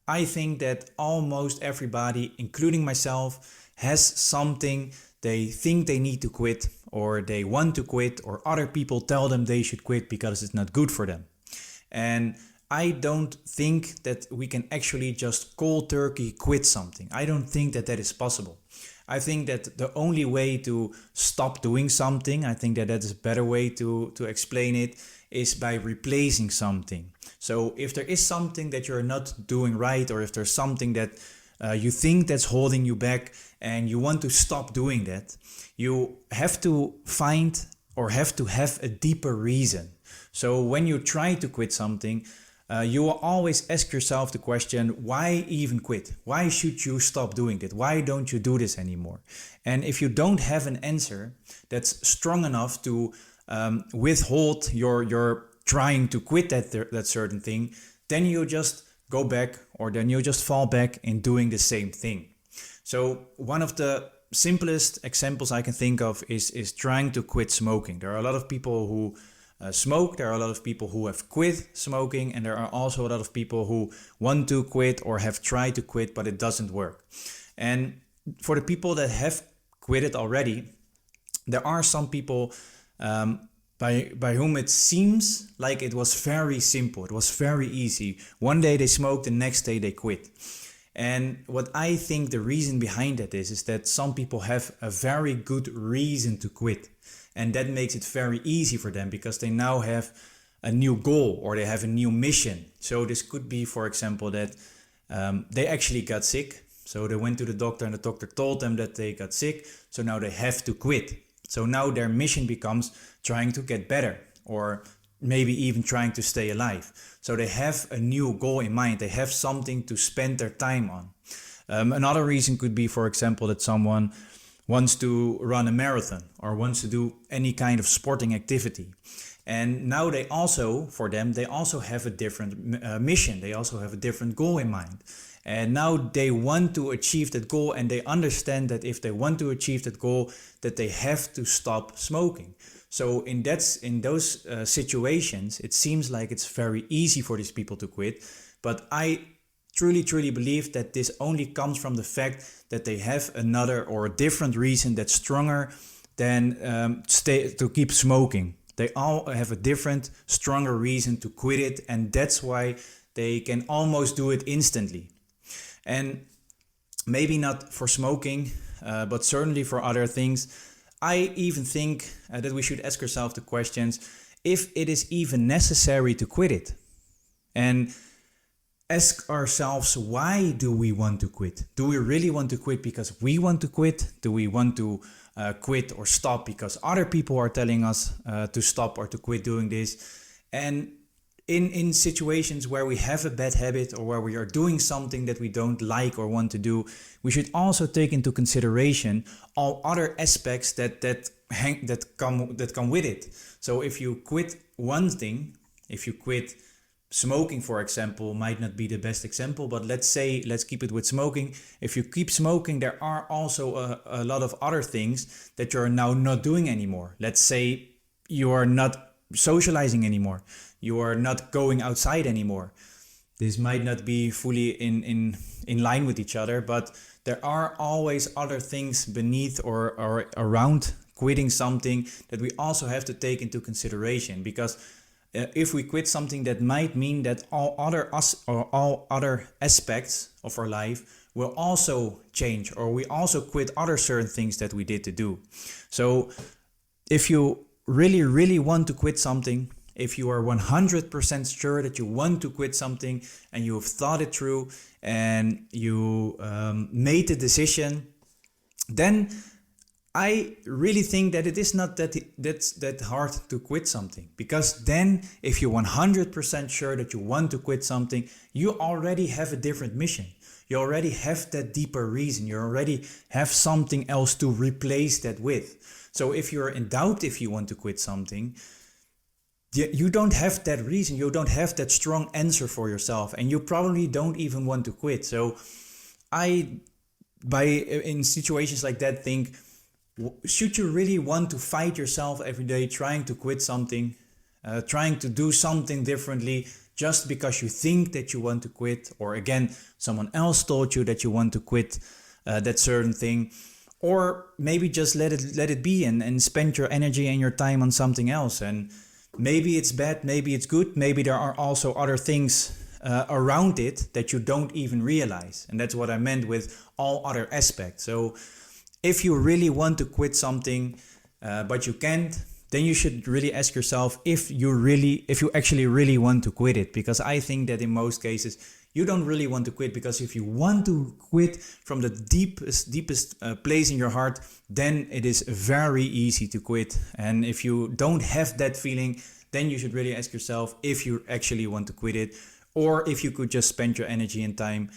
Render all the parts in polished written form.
I think that almost everybody, including myself, has something they think they need to quit, or they want to quit, or other people tell them they should quit because it's not good for them. And I don't think that we can actually just cold turkey quit something. I don't think that that is possible. I think that the only way to stop doing something, I think that that is a better way to explain it, is by replacing something. So if there is something that you're not doing right, or if there's something that you think that's holding you back and you want to stop doing that, you have to find or have to have a deeper reason. So when you try to quit something, you will always ask yourself the question, why even quit? Why should you stop doing it? Why don't you do this anymore? And if you don't have an answer that's strong enough to withhold your trying to quit that certain thing, then you just go back, or then you just fall back in doing the same thing. So one of the simplest examples I can think of is trying to quit smoking. There are a lot of people who smoke, there are a lot of people who have quit smoking, and there are also a lot of people who want to quit or have tried to quit, but it doesn't work. And for the people that have quit it already, there are some people by whom it seems like it was very simple, it was very easy. One day they smoked, the next day they quit. And what I think the reason behind that is that some people have a very good reason to quit. And that makes it very easy for them because they now have a new goal, or they have a new mission. So this could be, for example, that they actually got sick. So they went to the doctor and the doctor told them that they got sick. So now they have to quit. So now their mission becomes trying to get better, or maybe even trying to stay alive. So they have a new goal in mind. They have something to spend their time on. Another reason could be, for example, that someone wants to run a marathon or wants to do any kind of sporting activity. And now they also have a different mission. They also have a different goal in mind. And now they want to achieve that goal, and they understand that if they want to achieve that goal, that they have to stop smoking. So in those situations, it seems like it's very easy for these people to quit. But I truly believe that this only comes from the fact that they have another or a different reason that's stronger than to keep smoking. They all have a different, stronger reason to quit it, and that's why they can almost do it instantly. And maybe not for smoking, but certainly for other things. I even think that we should ask ourselves the questions if it is even necessary to quit it. And ask ourselves, why do we want to quit? Do we really want to quit because we want to quit? Do we want to quit or stop because other people are telling us to stop or to quit doing this? And in situations where we have a bad habit or where we are doing something that we don't like or want to do, we should also take into consideration all other aspects that come with it. So if you quit one thing, if you quit smoking, for example, might not be the best example, but let's keep it with smoking. If you keep smoking, there are also a lot of other things that you're now not doing anymore. Let's say you are not socializing anymore. You are not going outside anymore. This might not be fully in line with each other, but there are always other things beneath or around quitting something that we also have to take into consideration. Because if we quit something, that might mean that all other aspects of our life will also change, or we also quit other certain things that we did to do. So if you really want to quit something, if you are 100% sure that you want to quit something and you have thought it through and you made the decision, then I really think that it is not that hard to quit something. Because then if you're 100% sure that you want to quit something, you already have a different mission. You already have that deeper reason. You already have something else to replace that with. So if you're in doubt if you want to quit something, you don't have that reason. You don't have that strong answer for yourself, and you probably don't even want to quit. So in situations like that, think, should you really want to fight yourself every day trying to quit something, trying to do something differently just because you think that you want to quit, or again, someone else told you that you want to quit that certain thing. Or maybe just let it be and spend your energy and your time on something else. And maybe it's bad, maybe it's good, maybe there are also other things around it that you don't even realize. And that's what I meant with all other aspects. So if you really want to quit something, but you can't, then you should really ask yourself if you actually really want to quit it. Because I think that in most cases, you don't really want to quit, because if you want to quit from the deepest place in your heart, then it is very easy to quit. And if you don't have that feeling, then you should really ask yourself if you actually want to quit it, or if you could just spend your energy and time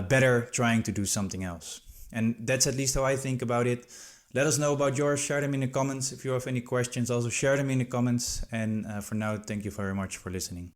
better trying to do something else. And that's at least how I think about it. Let us know about yours. Share them in the comments. If you have any questions, also share them in the comments. And for now, thank you very much for listening.